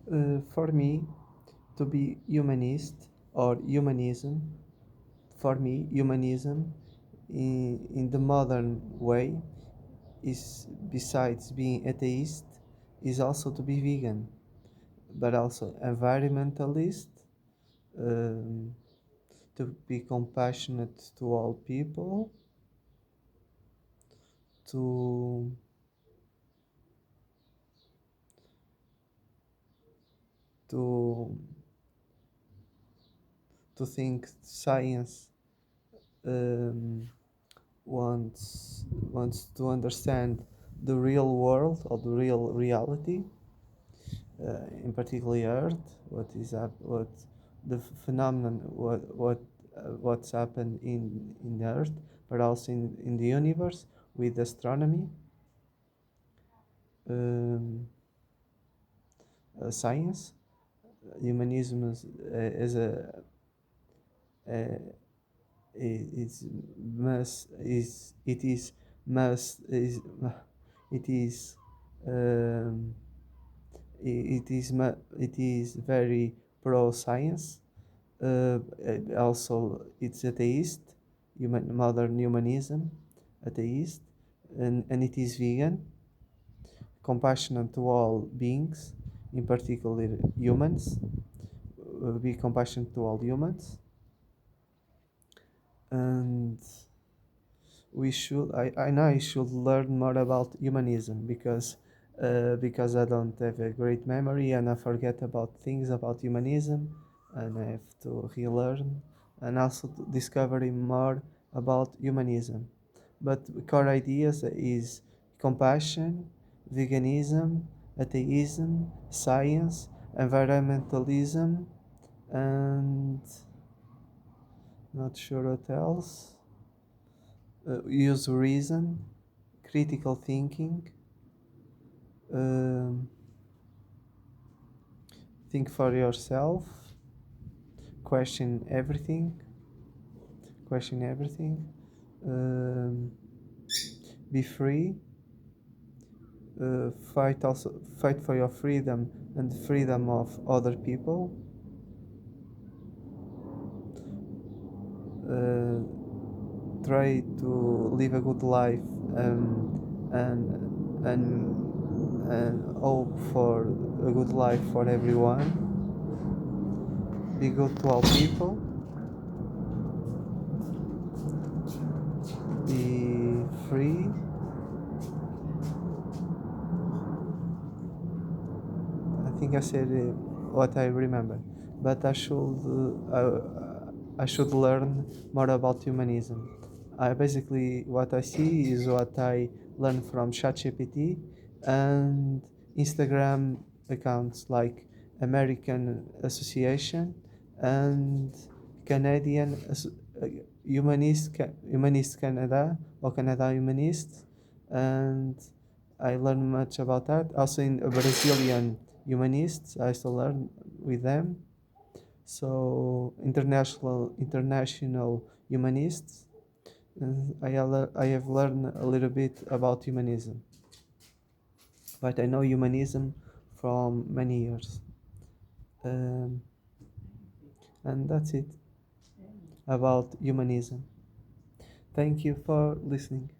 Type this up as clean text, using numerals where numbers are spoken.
For me, to be humanist or humanism, for me, humanism in the modern way is, besides being atheist, is also to be vegan, but also environmentalist, um, to be compassionate to all people, to to think science um, wants to understand the real world or the real reality, in particular Earth, what the phenomenon, what's happened in Earth, but also in the universe with astronomy, um, science. Humanism is a is must is it is must is it is um, it is very pro science. Also, it's atheist, modern humanism, atheist, and it is vegan, compassionate to all beings, in particular humans. Be compassionate to all humans, and I know I should learn more about humanism because I don't have a great memory and I forget about things about humanism, and I have to relearn and also to discovering more about humanism. But core ideas is compassion, veganism, atheism, science, environmentalism, and not sure what else. Use reason, critical thinking, um, think for yourself, question everything, question everything, um, be free, fight for your freedom and the freedom of other people, uh, try to live a good life, and and hope for a good life for everyone. Be good to all people. Be free. I think I said what I remember, but I should learn more about humanism. I basically what I see is what I learned from ChatGPT and Instagram accounts like American Association and Canadian Humanist Canada or Canada Humanists, and I learned much about that. Also in Brazilian humanists, I still learn with them. So international humanists, and I have learned a little bit about humanism, but I know humanism from many years, um, and that's it about humanism. Thank you for listening.